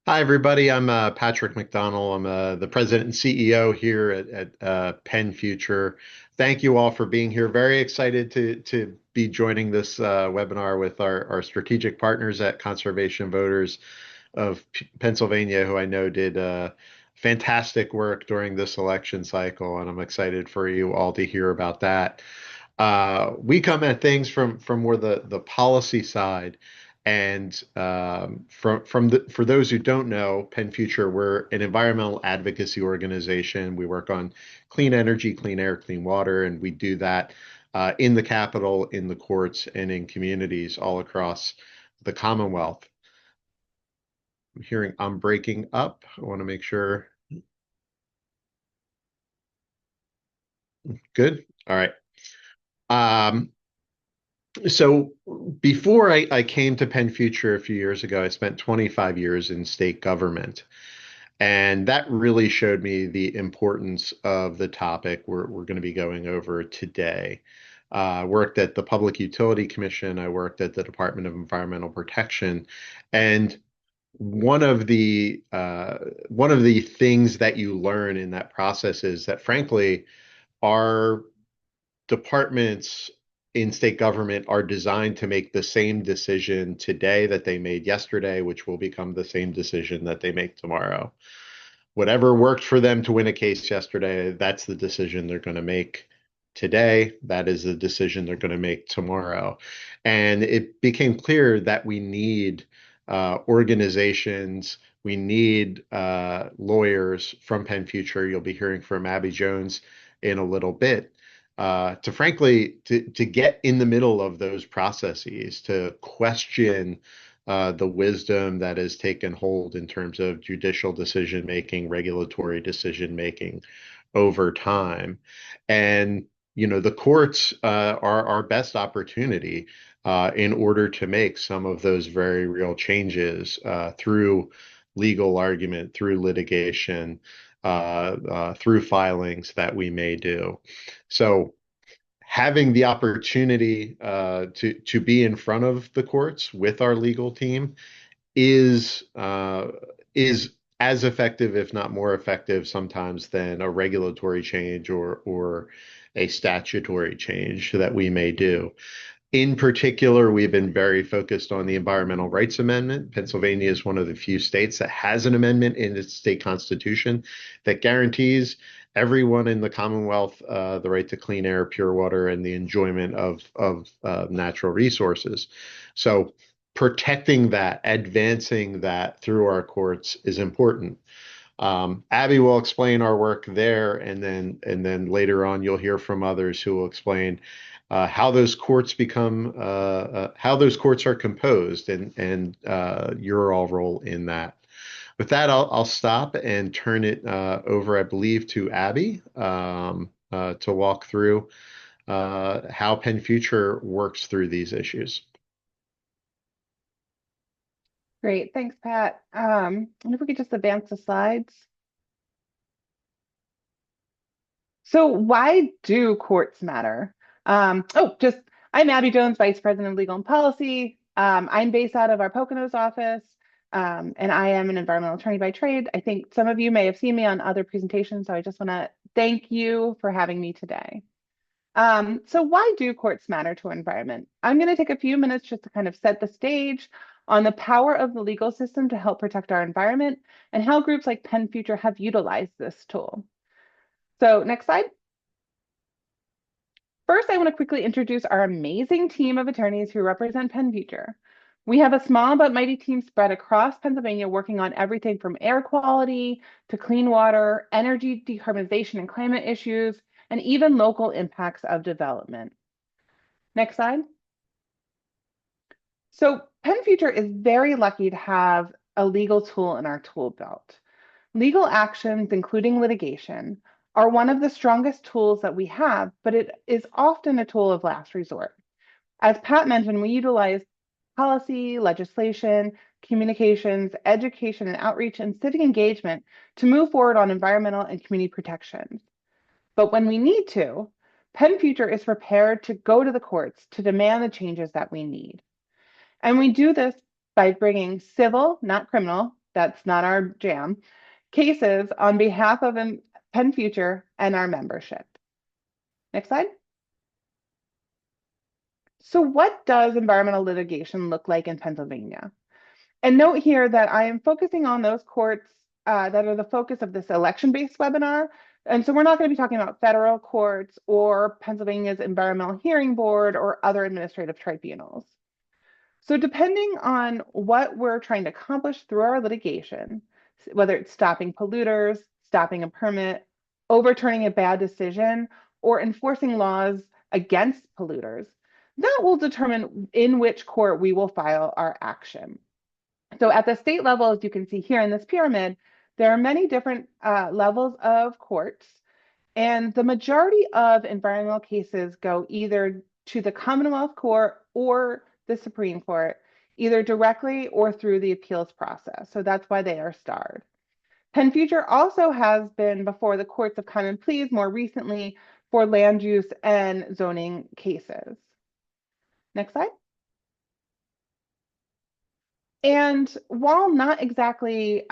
Hi, everybody. I'm Patrick McDonnell. I'm the president and CEO here at PennFuture. Thank you all for being here. Very excited to be joining this webinar with our strategic partners at Conservation Voters of Pennsylvania, who I know did fantastic work during this election cycle, and I'm excited for you all to hear about that. We come at things from more the policy side. And for those who don't know, PennFuture, we're an environmental advocacy organization. We work on clean energy, clean air, clean water, and we do that in the Capitol, in the courts, and in communities all across the Commonwealth. I'm hearing I'm breaking up. I want to make sure. Good. All right. Um, So before I came to PennFuture a few years ago, I spent 25 years in state government. And that really showed me the importance of the topic we're going to be going over today. I worked at the Public Utility Commission. I worked at the Department of Environmental Protection. And one of the things that you learn in that process is that, frankly, our departments in state government are designed to make the same decision today that they made yesterday, which will become the same decision that they make tomorrow. Whatever worked for them to win a case yesterday, that's the decision they're going to make today. That is the decision they're going to make tomorrow. And it became clear that we need organizations, we need lawyers from PennFuture. You'll be hearing from Abby Jones in a little bit to frankly to get in the middle of those processes, to question the wisdom that has taken hold in terms of judicial decision making, regulatory decision making over time. And the courts are our best opportunity in order to make some of those very real changes through legal argument, through litigation, through filings that we may do. So having the opportunity to be in front of the courts with our legal team is as effective, if not more effective, sometimes than a regulatory change or a statutory change that we may do. In particular, we've been very focused on the Environmental Rights Amendment. Pennsylvania is one of the few states that has an amendment in its state constitution that guarantees everyone in the Commonwealth the right to clean air, pure water, and the enjoyment of natural resources. So protecting that, advancing that through our courts is important. Abby will explain our work there, and then later on you'll hear from others who will explain how those courts how those courts are composed, and your all role in that. With that, I'll stop and turn it over, I believe, to Abby to walk through how PennFuture works through these issues. Great, thanks, Pat. And if we could just advance the slides. So why do courts matter? I'm Abby Jones, Vice President of Legal and Policy. I'm based out of our Poconos office, and I am an environmental attorney by trade. I think some of you may have seen me on other presentations, so I just want to thank you for having me today. So why do courts matter to our environment? I'm going to take a few minutes just to kind of set the stage on the power of the legal system to help protect our environment and how groups like PennFuture have utilized this tool. So next slide. First, I want to quickly introduce our amazing team of attorneys who represent PennFuture. We have a small but mighty team spread across Pennsylvania working on everything from air quality to clean water, energy decarbonization and climate issues, and even local impacts of development. Next slide. So PennFuture is very lucky to have a legal tool in our tool belt. Legal actions, including litigation, are one of the strongest tools that we have, but it is often a tool of last resort. As Pat mentioned, we utilize policy, legislation, communications, education and outreach, and civic engagement to move forward on environmental and community protections. But when we need to, PennFuture is prepared to go to the courts to demand the changes that we need. And we do this by bringing civil, not criminal, that's not our jam, cases on behalf of PennFuture and our membership. Next slide. So what does environmental litigation look like in Pennsylvania? And note here that I am focusing on those courts that are the focus of this election-based webinar. And so we're not going to be talking about federal courts or Pennsylvania's Environmental Hearing Board or other administrative tribunals. So depending on what we're trying to accomplish through our litigation, whether it's stopping polluters, stopping a permit, overturning a bad decision, or enforcing laws against polluters, that will determine in which court we will file our action. So at the state level, as you can see here in this pyramid, there are many different levels of courts, and the majority of environmental cases go either to the Commonwealth Court or the Supreme Court, either directly or through the appeals process. So that's why they are starred. PennFuture also has been before the courts of common pleas more recently for land use and zoning cases. Next slide. And while not exactly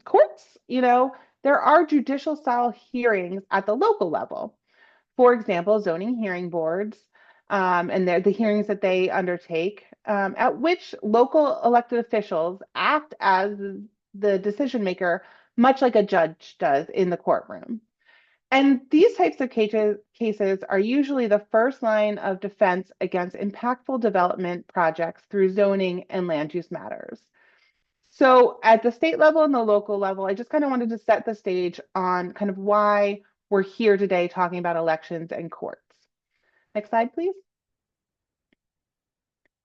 courts, there are judicial style hearings at the local level. For example, zoning hearing boards and the hearings that they undertake, at which local elected officials act as the decision maker, much like a judge does in the courtroom. And these types of cases are usually the first line of defense against impactful development projects through zoning and land use matters. So at the state level and the local level, I just kind of wanted to set the stage on kind of why we're here today talking about elections and courts. Next slide, please.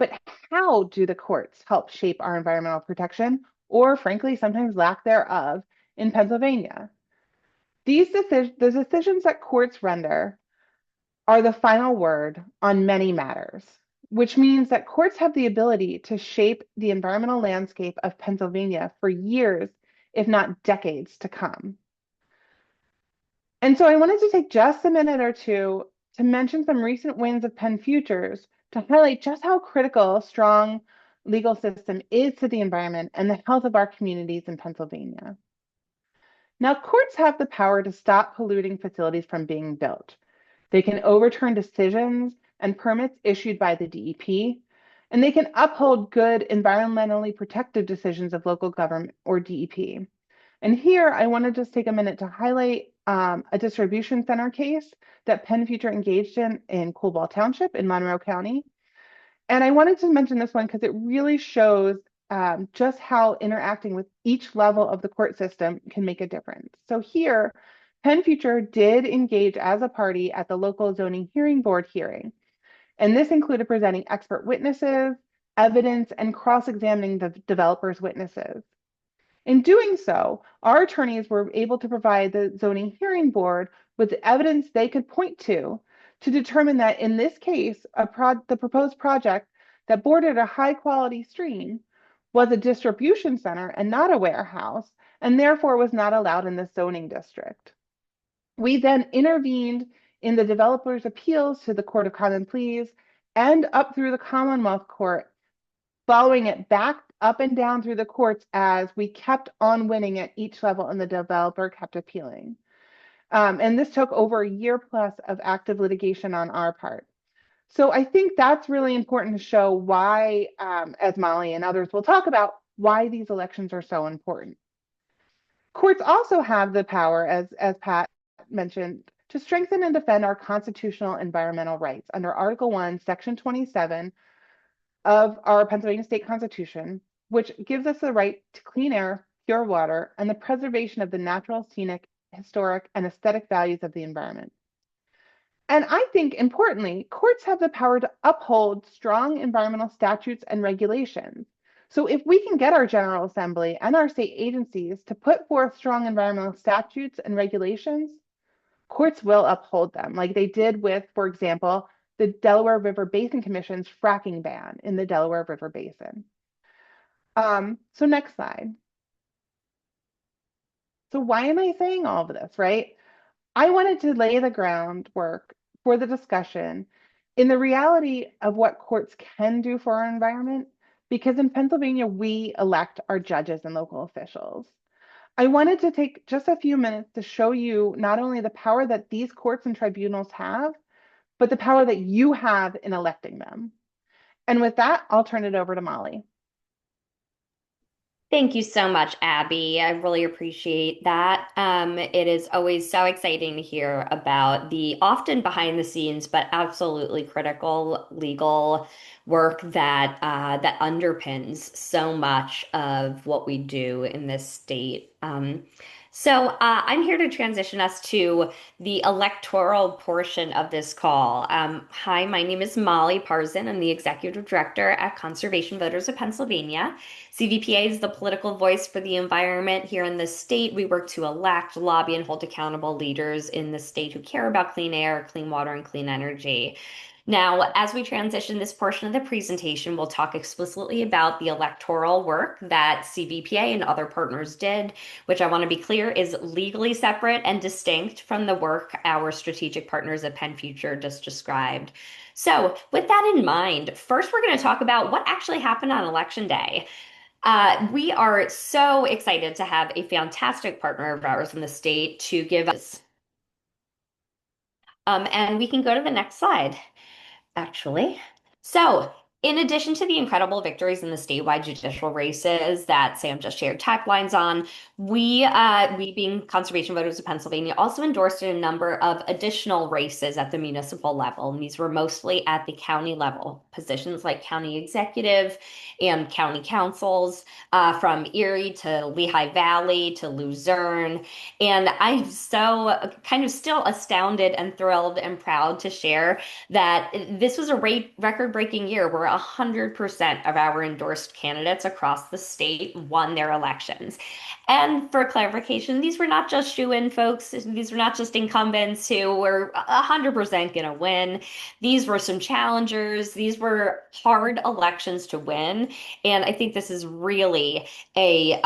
But how do the courts help shape our environmental protection, or frankly, sometimes lack thereof, in Pennsylvania? The decisions that courts render are the final word on many matters, which means that courts have the ability to shape the environmental landscape of Pennsylvania for years, if not decades to come. And so I wanted to take just a minute or two to mention some recent wins of PennFutures to highlight just how critical a strong legal system is to the environment and the health of our communities in Pennsylvania. Now, courts have the power to stop polluting facilities from being built. They can overturn decisions and permits issued by the DEP, and they can uphold good environmentally protective decisions of local government or DEP. And here I want to just take a minute to highlight a distribution center case that PennFuture engaged in Coolball Township in Monroe County. And I wanted to mention this one because it really shows just how interacting with each level of the court system can make a difference. So here, PennFuture did engage as a party at the local zoning hearing board hearing. And this included presenting expert witnesses, evidence, and cross-examining the developer's witnesses. In doing so, our attorneys were able to provide the zoning hearing board with the evidence they could point to determine that in this case, the proposed project that bordered a high quality stream was a distribution center and not a warehouse, and therefore was not allowed in the zoning district. We then intervened in the developer's appeals to the Court of Common Pleas and up through the Commonwealth Court, following it back up and down through the courts as we kept on winning at each level and the developer kept appealing. And this took over a year plus of active litigation on our part. So I think that's really important to show why, as Molly and others will talk about, why these elections are so important. Courts also have the power, as Pat mentioned, to strengthen and defend our constitutional environmental rights under Article 1, Section 27 of our Pennsylvania State Constitution, which gives us the right to clean air, pure water, and the preservation of the natural, scenic, historic, and aesthetic values of the environment. And I think importantly, courts have the power to uphold strong environmental statutes and regulations. So if we can get our General Assembly and our state agencies to put forth strong environmental statutes and regulations, courts will uphold them, like they did with, for example, the Delaware River Basin Commission's fracking ban in the Delaware River Basin. So next slide. So why am I saying all of this, right? I wanted to lay the groundwork for the discussion in the reality of what courts can do for our environment, because in Pennsylvania, we elect our judges and local officials. I wanted to take just a few minutes to show you not only the power that these courts and tribunals have, but the power that you have in electing them. And with that, I'll turn it over to Molly. Thank you so much, Abby. I really appreciate that. It is always so exciting to hear about the often behind the scenes, but absolutely critical legal work that underpins so much of what we do in this state. I'm here to transition us to the electoral portion of this call. Hi, my name is Molly Parson. I'm the executive director at Conservation Voters of Pennsylvania. CVPA is the political voice for the environment here in the state. We work to elect, lobby, and hold accountable leaders in the state who care about clean air, clean water, and clean energy. Now, as we transition this portion of the presentation, we'll talk explicitly about the electoral work that CVPA and other partners did, which I want to be clear is legally separate and distinct from the work our strategic partners at PennFuture just described. So, with that in mind, first we're going to talk about what actually happened on election day. We are so excited to have a fantastic partner of ours in the state to give us. And we can go to the next slide actually. So, in addition to the incredible victories in the statewide judicial races that Sam just shared taglines on, we being Conservation Voters of Pennsylvania, also endorsed a number of additional races at the municipal level. And these were mostly at the county level, positions like county executive and county councils, from Erie to Lehigh Valley to Luzerne. And I'm so kind of still astounded and thrilled and proud to share that this was a record-breaking year where 100% of our endorsed candidates across the state won their elections. And for clarification, these were not just shoe-in folks. These were not just incumbents who were 100% going to win. These were some challengers. These were hard elections to win. And I think this is really a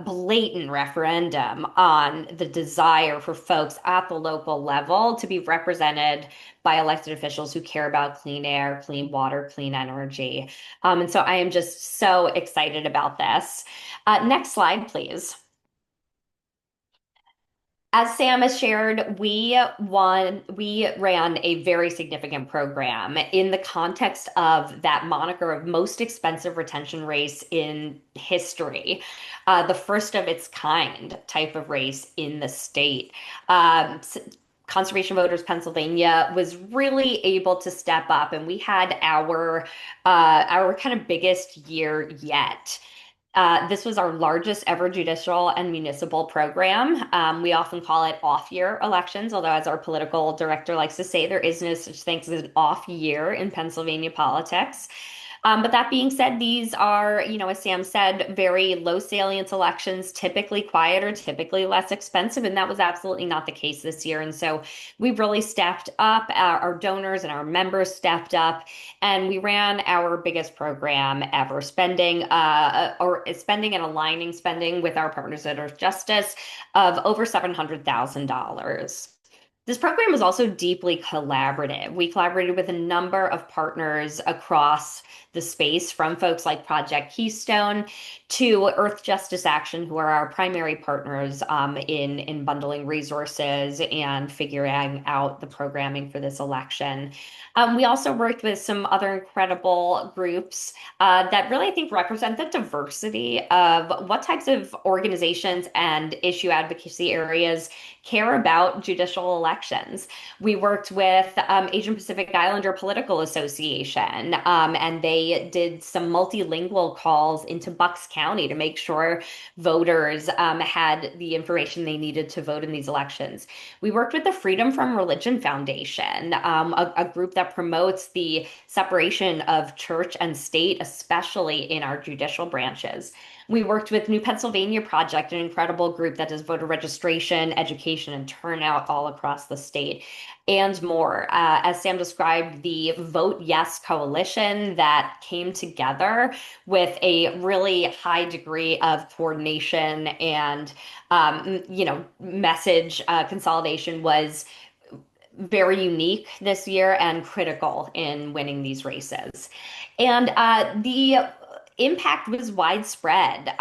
blatant referendum on the desire for folks at the local level to be represented by elected officials who care about clean air, clean water, clean energy. And so I am just so excited about this. Next slide, please. As Sam has shared, we ran a very significant program in the context of that moniker of most expensive retention race in history, the first of its kind type of race in the state. Conservation Voters Pennsylvania was really able to step up, and we had our kind of biggest year yet. This was our largest ever judicial and municipal program. We often call it off-year elections, although as our political director likes to say, there is no such thing as an off year in Pennsylvania politics. But that being said, these are, as Sam said, very low salience elections, typically quieter, typically less expensive, and that was absolutely not the case this year. And so we really stepped up, our donors and our members stepped up, and we ran our biggest program ever, spending and aligning spending with our partners at Earth Justice of over $700,000. This program was also deeply collaborative. We collaborated with a number of partners across the space, from folks like Project Keystone to Earth Justice Action, who are our primary partners in bundling resources and figuring out the programming for this election. We also worked with some other incredible groups that really, I think, represent the diversity of what types of organizations and issue advocacy areas care about judicial elections. We worked with Asian Pacific Islander Political Association, and they did some multilingual calls into Bucks County to make sure voters had the information they needed to vote in these elections. We worked with the Freedom from Religion Foundation, a group that promotes the separation of church and state, especially in our judicial branches. We worked with New Pennsylvania Project, an incredible group that does voter registration, education, and turnout all across the state, and more. As Sam described, the Vote Yes Coalition that came together with a really high degree of coordination and, message consolidation was very unique this year and critical in winning these races. And the impact was widespread.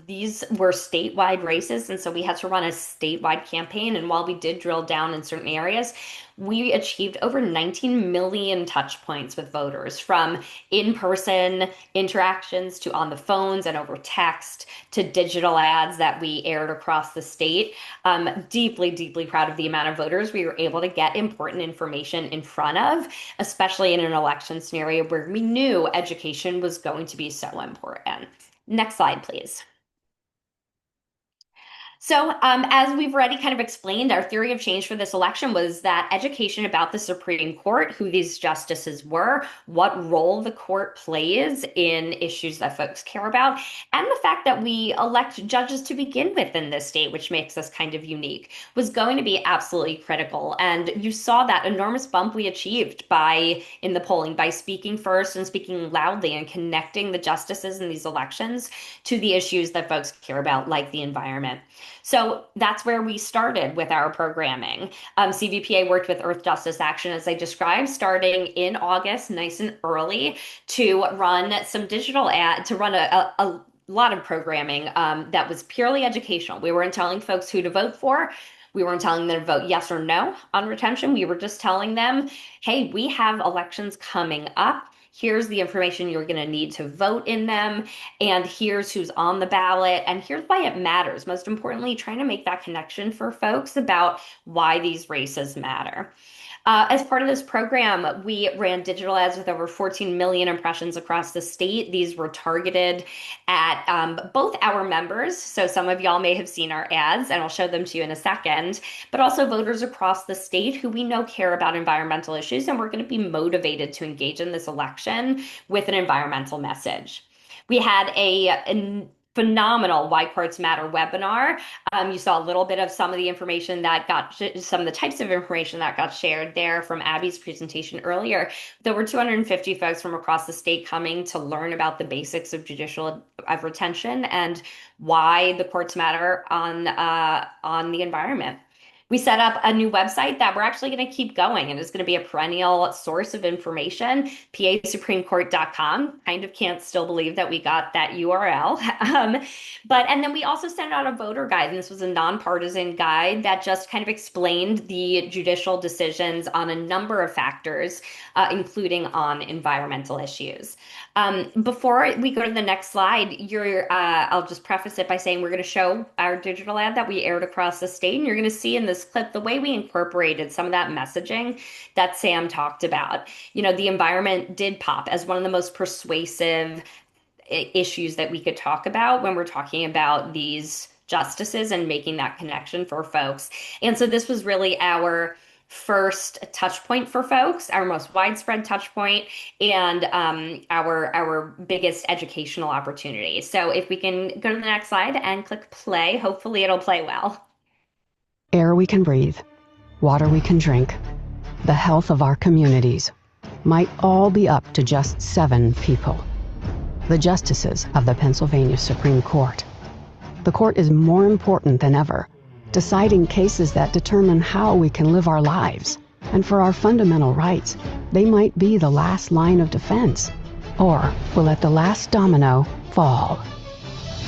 These were statewide races, and so we had to run a statewide campaign. And while we did drill down in certain areas, we achieved over 19 million touch points with voters, from in-person interactions to on the phones and over text to digital ads that we aired across the state. Deeply, deeply proud of the amount of voters we were able to get important information in front of, especially in an election scenario where we knew education was going to be so important. Next slide, please. So, as we've already kind of explained, our theory of change for this election was that education about the Supreme Court, who these justices were, what role the court plays in issues that folks care about, and the fact that we elect judges to begin with in this state, which makes us kind of unique, was going to be absolutely critical. And you saw that enormous bump we achieved in the polling by speaking first and speaking loudly and connecting the justices in these elections to the issues that folks care about, like the environment. So that's where we started with our programming. CVPA worked with Earth Justice Action, as I described, starting in August, nice and early, to run some digital to run a lot of programming that was purely educational. We weren't telling folks who to vote for. We weren't telling them to vote yes or no on retention. We were just telling them, hey, we have elections coming up. Here's the information you're going to need to vote in them, and here's who's on the ballot, and here's why it matters. Most importantly, trying to make that connection for folks about why these races matter. As part of this program, we ran digital ads with over 14 million impressions across the state. These were targeted at both our members, so some of y'all may have seen our ads, and I'll show them to you in a second, but also voters across the state who we know care about environmental issues, and we're going to be motivated to engage in this election with an environmental message. We had a phenomenal Why Courts Matter webinar. You saw a little bit of some of the information that some of the types of information that got shared there from Abby's presentation earlier. There were 250 folks from across the state coming to learn about the basics of judicial retention and why the courts matter on the environment. We set up a new website that we're actually going to keep going, and it's going to be a perennial source of information, pasupremecourt.com. Kind of can't still believe that we got that URL. And then we also sent out a voter guide, and this was a nonpartisan guide that just kind of explained the judicial decisions on a number of factors, including on environmental issues. Before we go to the next slide, I'll just preface it by saying we're going to show our digital ad that we aired across the state, and you're going to see in this clip the way we incorporated some of that messaging that Sam talked about. You know, the environment did pop as one of the most persuasive issues that we could talk about when we're talking about these justices and making that connection for folks. And so this was really our first touch point for folks, our most widespread touch point, and our biggest educational opportunity. So if we can go to the next slide and click play, hopefully it'll play well. Air we can breathe, water we can drink, the health of our communities might all be up to just 7 people. The justices of the Pennsylvania Supreme Court. The court is more important than ever, deciding cases that determine how we can live our lives. And for our fundamental rights, they might be the last line of defense, or will let the last domino fall.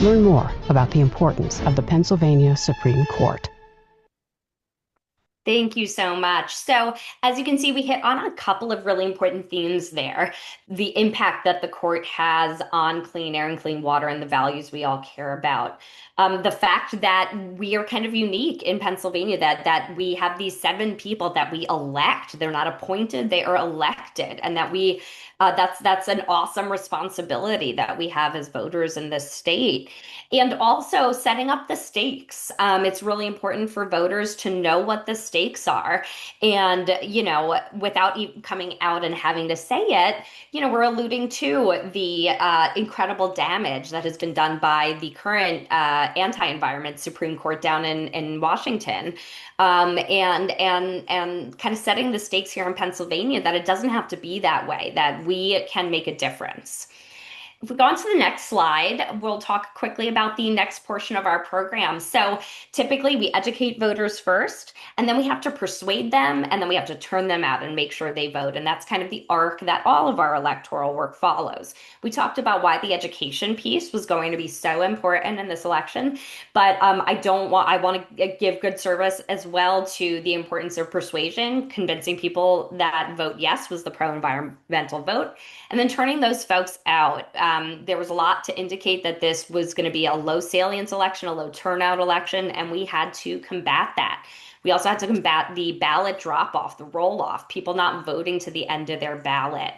Learn more about the importance of the Pennsylvania Supreme Court. Thank you so much. So, as you can see, we hit on a couple of really important themes there. The impact that the court has on clean air and clean water and the values we all care about. The fact that we are kind of unique in Pennsylvania, that we have these 7 people that we elect. They're not appointed, they are elected, and that that's an awesome responsibility that we have as voters in this state. And also setting up the stakes. It's really important for voters to know what the stakes are. And, you know, without even coming out and having to say it, you know, we're alluding to the incredible damage that has been done by the current anti-environment Supreme Court down in Washington. And kind of setting the stakes here in Pennsylvania that it doesn't have to be that way, that we can make a difference. If we go on to the next slide, we'll talk quickly about the next portion of our program. So typically we educate voters first, and then we have to persuade them, and then we have to turn them out and make sure they vote. And that's kind of the arc that all of our electoral work follows. We talked about why the education piece was going to be so important in this election, but I want to give good service as well to the importance of persuasion, convincing people that vote yes was the pro-environmental vote, and then turning those folks out. There was a lot to indicate that this was going to be a low salience election, a low turnout election, and we had to combat that. We also had to combat the ballot drop off, the roll off, people not voting to the end of their ballot.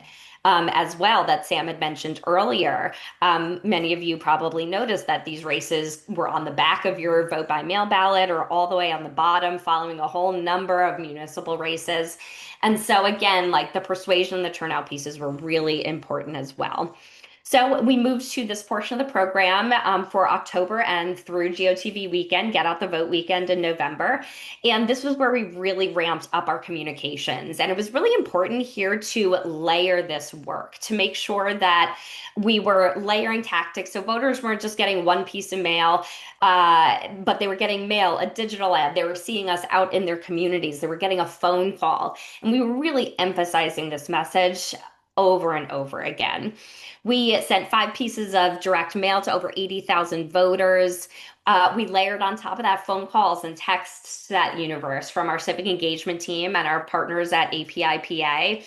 As well, that Sam had mentioned earlier. Many of you probably noticed that these races were on the back of your vote by mail ballot or all the way on the bottom, following a whole number of municipal races. And so, again, like the persuasion and the turnout pieces were really important as well. So we moved to this portion of the program for October and through GOTV weekend, Get Out the Vote weekend in November. And this was where we really ramped up our communications. And it was really important here to layer this work to make sure that we were layering tactics. So voters weren't just getting one piece of mail, but they were getting mail, a digital ad. They were seeing us out in their communities. They were getting a phone call. And we were really emphasizing this message over and over again. We sent 5 pieces of direct mail to over 80,000 voters. We layered on top of that phone calls and texts to that universe from our civic engagement team and our partners at APIPA.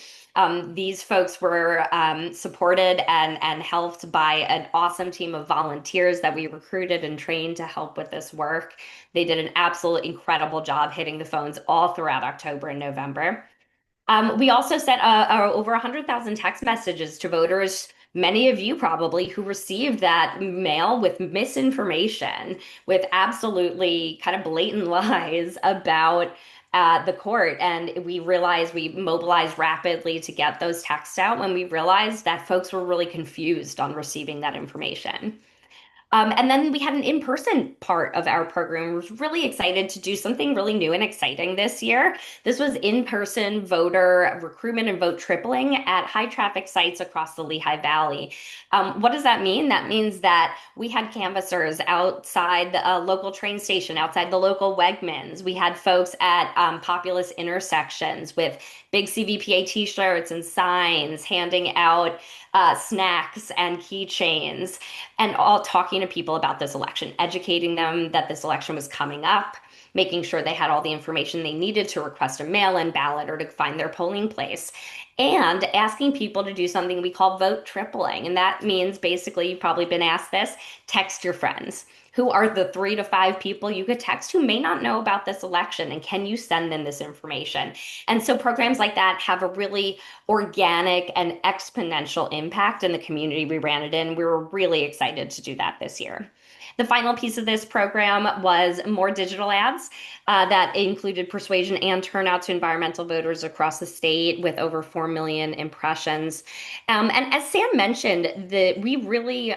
These folks were supported and helped by an awesome team of volunteers that we recruited and trained to help with this work. They did an absolute incredible job hitting the phones all throughout October and November. We also sent over 100,000 text messages to voters, many of you probably, who received that mail with misinformation, with absolutely kind of blatant lies about the court. And we mobilized rapidly to get those texts out when we realized that folks were really confused on receiving that information. And then we had an in-person part of our program. We were really excited to do something really new and exciting this year. This was in-person voter recruitment and vote tripling at high traffic sites across the Lehigh Valley. What does that mean? That means that we had canvassers outside the local train station, outside the local Wegmans. We had folks at populous intersections with big CVPA t-shirts and signs, handing out snacks and keychains, and all talking to people about this election, educating them that this election was coming up, making sure they had all the information they needed to request a mail-in ballot or to find their polling place, and asking people to do something we call vote tripling. And that means basically, you've probably been asked this, text your friends. Who are the 3 to 5 people you could text who may not know about this election? And can you send them this information? And so programs like that have a really organic and exponential impact in the community we ran it in. We were really excited to do that this year. The final piece of this program was more digital ads that included persuasion and turnout to environmental voters across the state with over 4 million impressions. And as Sam mentioned, we really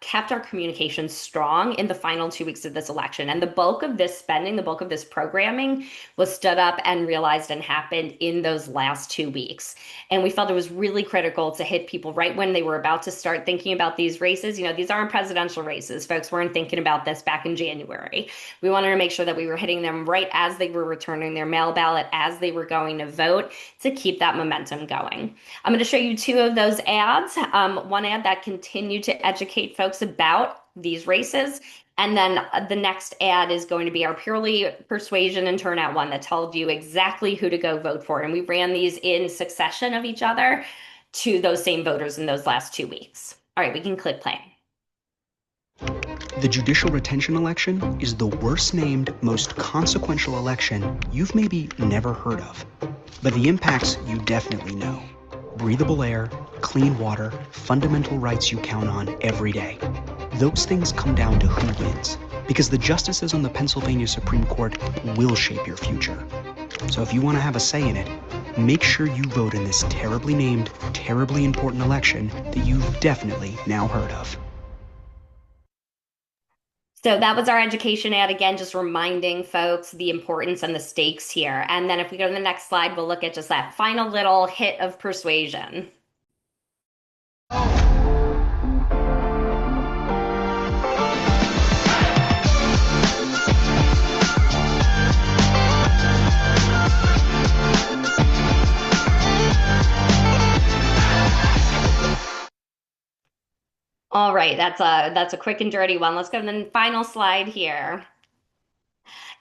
kept our communications strong in the final 2 weeks of this election. And the bulk of this spending, the bulk of this programming was stood up and realized and happened in those last 2 weeks. And we felt it was really critical to hit people right when they were about to start thinking about these races. You know, these aren't presidential races. Folks weren't thinking about this back in January. We wanted to make sure that we were hitting them right as they were returning their mail ballot, as they were going to vote, to keep that momentum going. I'm going to show you 2 of those ads. One ad that continued to educate folks about these races. And then the next ad is going to be our purely persuasion and turnout one that told you exactly who to go vote for. And we ran these in succession of each other to those same voters in those last 2 weeks. All right, we can click play. The judicial retention election is the worst named, most consequential election you've maybe never heard of. But the impacts you definitely know. Breathable air, clean water, fundamental rights you count on every day. Those things come down to who wins, because the justices on the Pennsylvania Supreme Court will shape your future. So if you want to have a say in it, make sure you vote in this terribly named, terribly important election that you've definitely now heard of. So that was our education ad, again, just reminding folks the importance and the stakes here. And then if we go to the next slide, we'll look at just that final little hit of persuasion. right, that's a quick and dirty one. Let's go to the final slide here.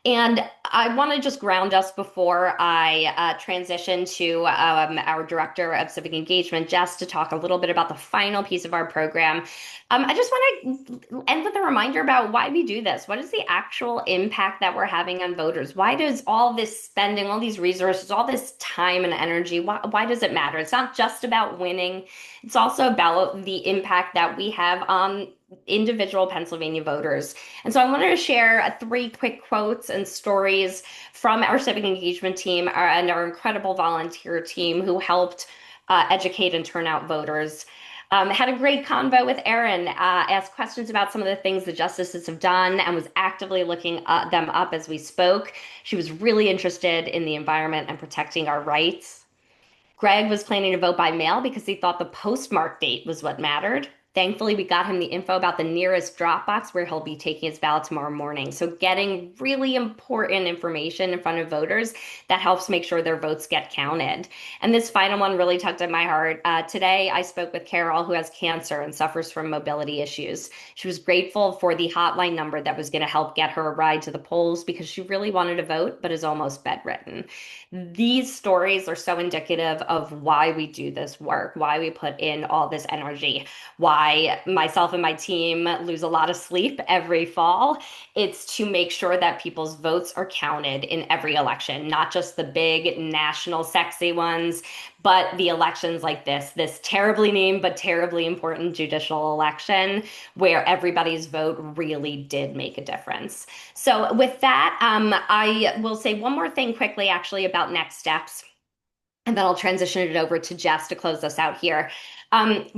And I want to just ground us before I transition to our Director of Civic Engagement, Jess, to talk a little bit about the final piece of our program. I just want to end with a reminder about why we do this. What is the actual impact that we're having on voters? Why does all this spending, all these resources, all this time and energy, why does it matter? It's not just about winning. It's also about the impact that we have on individual Pennsylvania voters. And so I wanted to share three quick quotes and stories from our civic engagement team and our incredible volunteer team who helped educate and turn out voters. Had a great convo with Erin, asked questions about some of the things the justices have done, and was actively looking them up as we spoke. She was really interested in the environment and protecting our rights. Greg was planning to vote by mail because he thought the postmark date was what mattered. Thankfully, we got him the info about the nearest drop box where he'll be taking his ballot tomorrow morning. So getting really important information in front of voters that helps make sure their votes get counted. And this final one really tugged at my heart. Today, I spoke with Carol, who has cancer and suffers from mobility issues. She was grateful for the hotline number that was going to help get her a ride to the polls because she really wanted to vote, but is almost bedridden. These stories are so indicative of why we do this work, why we put in all this energy, why myself and my team lose a lot of sleep every fall. It's to make sure that people's votes are counted in every election, not just the big national sexy ones, but the elections like this terribly named but terribly important judicial election where everybody's vote really did make a difference. So with that, I will say one more thing quickly actually about next steps. And then I'll transition it over to Jess to close us out here.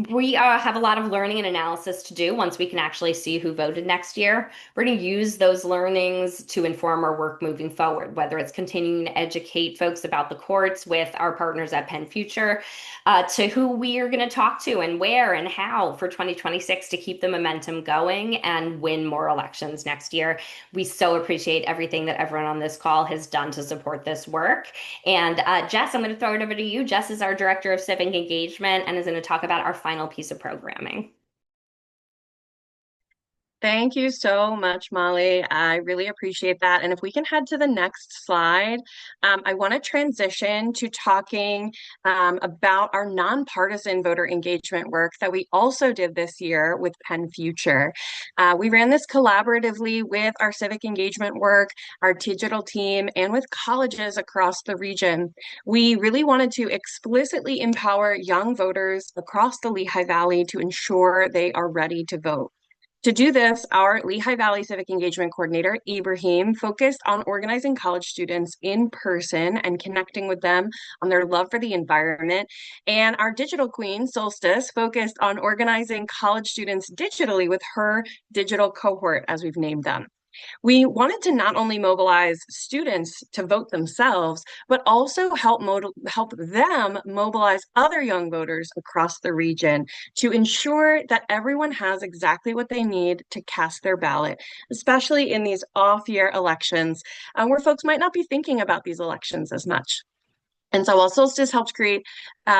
We have a lot of learning and analysis to do once we can actually see who voted next year. We're going to use those learnings to inform our work moving forward, whether it's continuing to educate folks about the courts with our partners at PennFuture, to who we are going to talk to and where and how for 2026 to keep the momentum going and win more elections next year. We so appreciate everything that everyone on this call has done to support this work. And Jess, I'm going to throw it over to you. Jess is our Director of Civic Engagement and is going to talk about our final piece of programming. Thank you so much, Molly. I really appreciate that. And if we can head to the next slide, I want to transition to talking about our nonpartisan voter engagement work that we also did this year with PennFuture. We ran this collaboratively with our civic engagement work, our digital team, and with colleges across the region. We really wanted to explicitly empower young voters across the Lehigh Valley to ensure they are ready to vote. To do this, our Lehigh Valley Civic Engagement Coordinator, Ibrahim, focused on organizing college students in person and connecting with them on their love for the environment. And our digital queen, Solstice, focused on organizing college students digitally with her digital cohort, as we've named them. We wanted to not only mobilize students to vote themselves, but also help them mobilize other young voters across the region to ensure that everyone has exactly what they need to cast their ballot, especially in these off-year elections where folks might not be thinking about these elections as much. And so while Solstice helped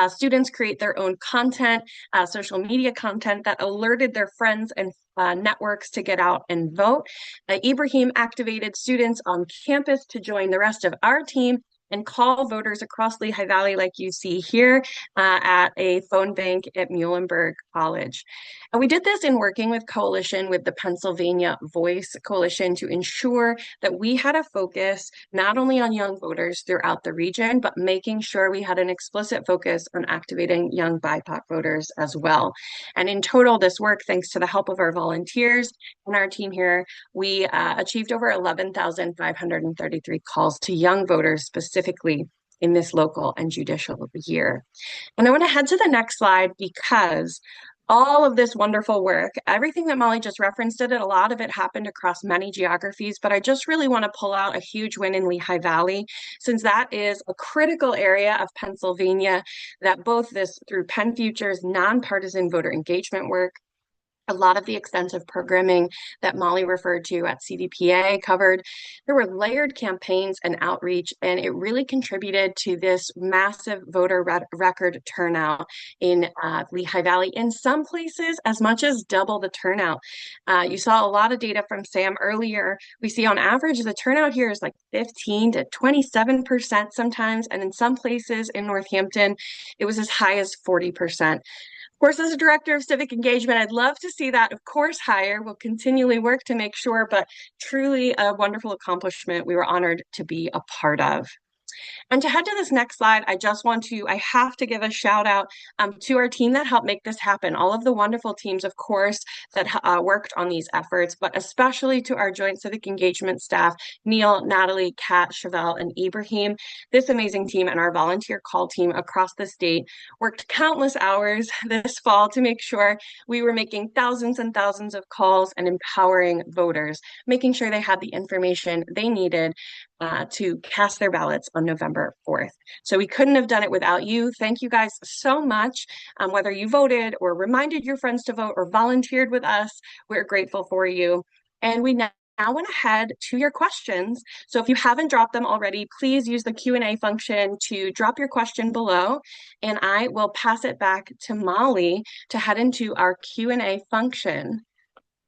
students create their own content, social media content that alerted their friends and networks to get out and vote, Ibrahim activated students on campus to join the rest of our team and call voters across Lehigh Valley, like you see here, at a phone bank at Muhlenberg College. And we did this in working with coalition with the Pennsylvania Voice Coalition to ensure that we had a focus not only on young voters throughout the region, but making sure we had an explicit focus on activating young BIPOC voters as well. And in total, this work, thanks to the help of our volunteers and our team here, we achieved over 11,533 calls to young voters specifically in this local and judicial year. And I want to head to the next slide because all of this wonderful work, everything that Molly just referenced did it, a lot of it happened across many geographies, but I just really want to pull out a huge win in Lehigh Valley, since that is a critical area of Pennsylvania that both this through PennFuture's nonpartisan voter engagement work, A lot of the extensive programming that Molly referred to at CDPA covered. There were layered campaigns and outreach, and it really contributed to this massive voter record turnout in Lehigh Valley. In some places, as much as double the turnout. You saw a lot of data from Sam earlier. We see on average the turnout here is like 15 to 27% sometimes, and in some places in Northampton, it was as high as 40%. Of course, as a director of civic engagement, I'd love to see that, of course, higher. We'll continually work to make sure, but truly a wonderful accomplishment we were honored to be a part of. And to head to this next slide, I have to give a shout out to our team that helped make this happen. All of the wonderful teams, of course, that worked on these efforts, but especially to our joint civic engagement staff, Neil, Natalie, Kat, Chevelle, and Ibrahim. This amazing team and our volunteer call team across the state worked countless hours this fall to make sure we were making thousands and thousands of calls and empowering voters, making sure they had the information they needed to cast their ballots on November 4th. So we couldn't have done it without you. Thank you guys so much. Whether you voted or reminded your friends to vote or volunteered with us, we're grateful for you. And we now want to head to your questions. So if you haven't dropped them already, please use the Q&A function to drop your question below, and I will pass it back to Molly to head into our Q&A function.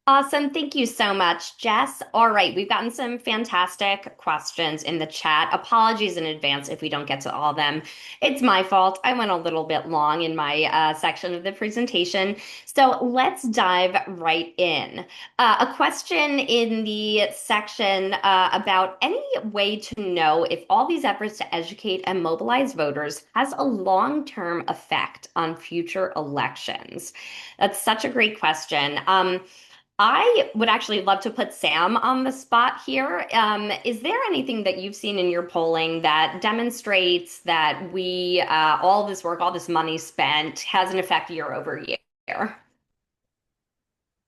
Awesome. Thank you so much, Jess. All right, we've gotten some fantastic questions in the chat. Apologies in advance if we don't get to all of them. It's my fault. I went a little bit long in my section of the presentation. So let's dive right in. A question in the section about any way to know if all these efforts to educate and mobilize voters has a long-term effect on future elections. That's such a great question. I would actually love to put Sam on the spot here. Is there anything that you've seen in your polling that demonstrates that all this work, all this money spent has an effect year over year?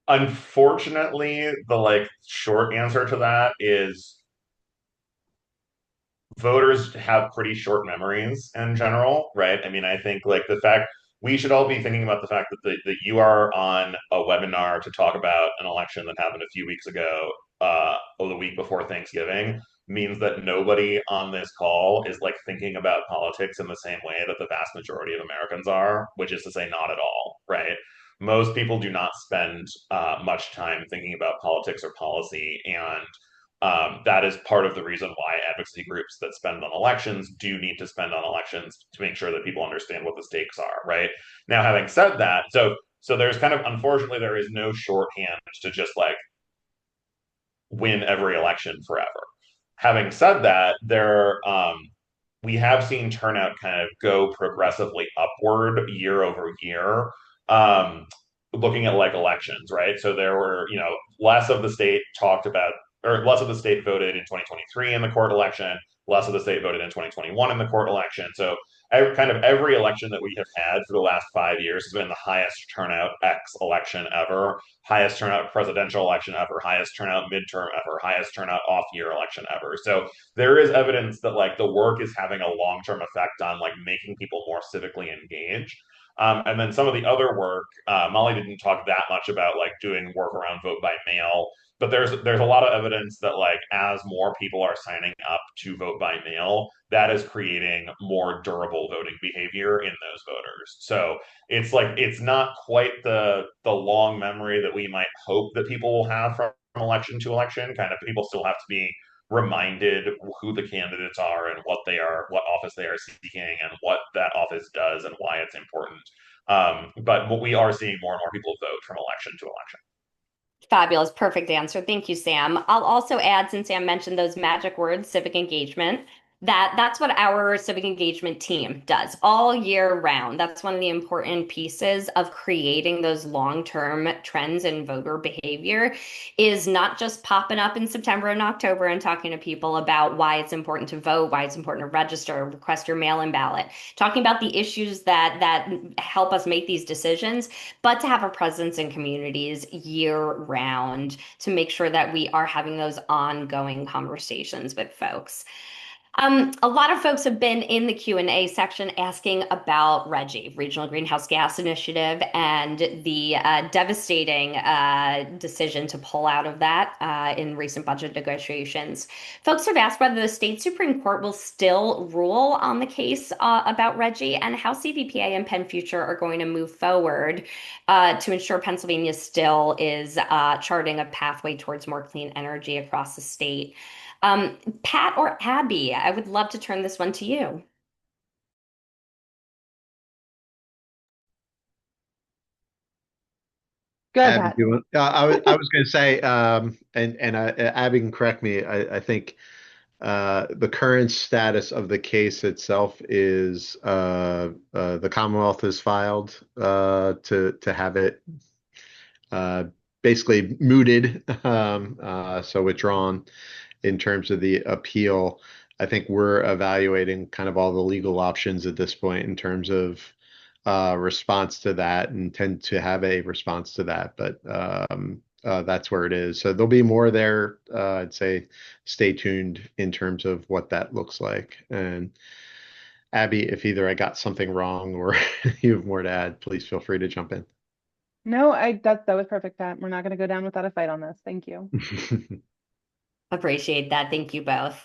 Unfortunately, the short answer to that is voters have pretty short memories in general, right? I mean, I think the fact we should all be thinking about the fact that you are on a webinar to talk about an election that happened a few weeks ago, or the week before Thanksgiving, means that nobody on this call is thinking about politics in the same way that the vast majority of Americans are, which is to say, not at all, right? Most people do not spend much time thinking about politics or policy, and that is part of the reason why advocacy groups that spend on elections do need to spend on elections to make sure that people understand what the stakes are, right? Now, having said that, so there's unfortunately there is no shorthand to just win every election forever. Having said that, we have seen turnout kind of go progressively upward year over year. Looking at elections, right? So there were, less of the state talked about, or less of the state voted in 2023 in the court election, less of the state voted in 2021 in the court election. So every election that we have had for the last 5 years has been the highest turnout X election ever, highest turnout presidential election ever, highest turnout midterm ever, highest turnout off year election ever. So there is evidence that the work is having a long-term effect on making people more civically engaged. And then some of the other work, Molly didn't talk that much about doing work around vote by mail, but there's a lot of evidence that as more people are signing up to vote by mail, that is creating more durable voting behavior in those voters. So it's not quite the long memory that we might hope that people will have from election to election. Kind of people still have to be reminded who the candidates are and what office they are seeking and what that office does and why it's important. But what we are seeing more and more people vote from election to election. Fabulous. Perfect answer. Thank you, Sam. I'll also add, since Sam mentioned those magic words, civic engagement, that's what our civic engagement team does all year round. That's one of the important pieces of creating those long-term trends in voter behavior, is not just popping up in September and October and talking to people about why it's important to vote, why it's important to register, request your mail-in ballot, talking about the issues that help us make these decisions, but to have a presence in communities year round to make sure that we are having those ongoing conversations with folks. A lot of folks have been in the Q&A section asking about RGGI, Regional Greenhouse Gas Initiative, and the devastating decision to pull out of that in recent budget negotiations. Folks have asked whether the state Supreme Court will still rule on the case about RGGI and how CVPA and PennFuture are going to move forward to ensure Pennsylvania still is charting a pathway towards more clean energy across the state. Pat or Abby, I would love to turn this one to you. Go ahead, Abby, Pat. do you want, I was going to say, and Abby can correct me. I think the current status of the case itself is the Commonwealth has filed to have it uh, basically mooted, so withdrawn in terms of the appeal. I think we're evaluating kind of all the legal options at this point in terms of response to that and tend to have a response to that. But that's where it is. So there'll be more there. I'd say stay tuned in terms of what that looks like. And Abby, if either I got something wrong or you have more to add, please feel free to jump No, that was perfect, Pat. We're not going to go down without a fight on this. Thank you. in. Appreciate that. Thank you both.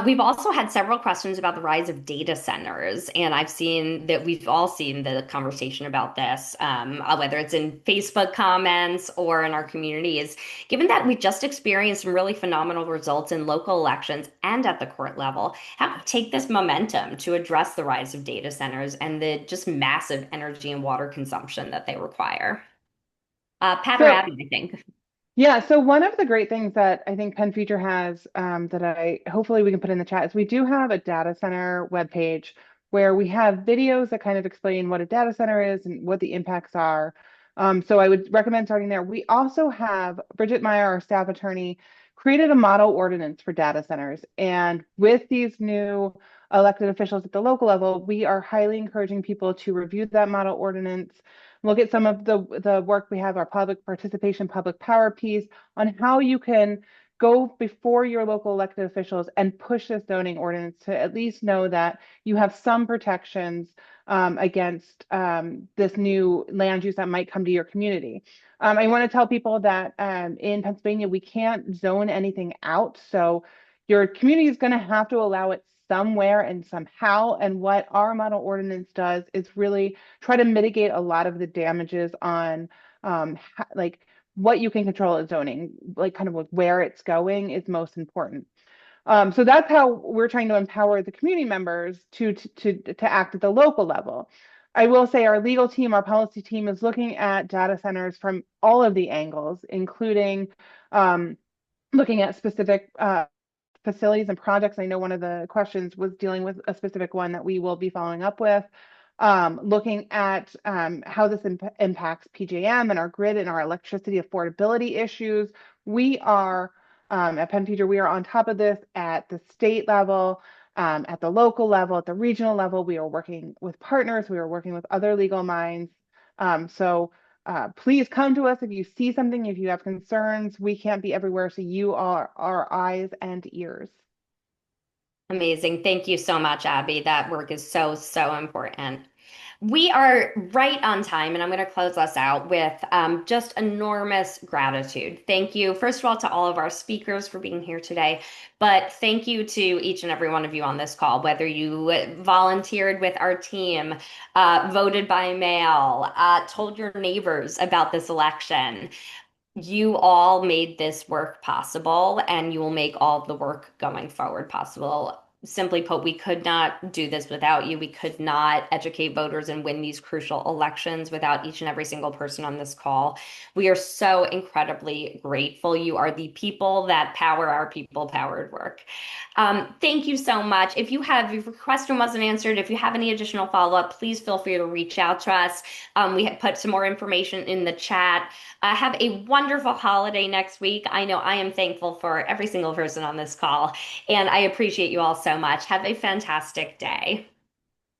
We've also had several questions about the rise of data centers, and I've seen that we've all seen the conversation about this, whether it's in Facebook comments or in our communities. Given that we just experienced some really phenomenal results in local elections and at the court level, how do we take this momentum to address the rise of data centers and the just massive energy and water consumption that they require? Pat or So, Abby, I think. yeah, so one of the great things that I think PennFuture has that I hopefully we can put in the chat is we do have a data center webpage where we have videos that kind of explain what a data center is and what the impacts are. So I would recommend starting there. We also have Bridget Meyer, our staff attorney, created a model ordinance for data centers. And with these new elected officials at the local level, we are highly encouraging people to review that model ordinance, look at some of the work we have, our public participation, public power piece on how you can go before your local elected officials and push this zoning ordinance to at least know that you have some protections against this new land use that might come to your community. I want to tell people that in Pennsylvania, we can't zone anything out. So your community is going to have to allow it somewhere and somehow. And what our model ordinance does is really try to mitigate a lot of the damages on like what you can control at zoning, like kind of like where it's going is most important. So that's how we're trying to empower the community members to act at the local level. I will say our legal team, our policy team is looking at data centers from all of the angles, including looking at specific facilities and projects. I know one of the questions was dealing with a specific one that we will be following up with. Looking at how this impacts PJM and our grid and our electricity affordability issues. We are at PennFuture, we are on top of this at the state level, at the local level, at the regional level. We are working with partners. We are working with other legal minds. So please come to us if you see something, if you have concerns. We can't be everywhere, so you are our eyes and ears. Amazing. Thank you so much, Abby. That work is so, so important. We are right on time, and I'm going to close us out with just enormous gratitude. Thank you, first of all, to all of our speakers for being here today, but thank you to each and every one of you on this call, whether you volunteered with our team, voted by mail, told your neighbors about this election. You all made this work possible, and you will make all of the work going forward possible. Simply put, we could not do this without you. We could not educate voters and win these crucial elections without each and every single person on this call. We are so incredibly grateful. You are the people that power our people-powered work. Thank you so much. If your question wasn't answered, if you have any additional follow-up, please feel free to reach out to us. We have put some more information in the chat. Have a wonderful holiday next week. I know I am thankful for every single person on this call, and I appreciate you all so much. Have a fantastic day.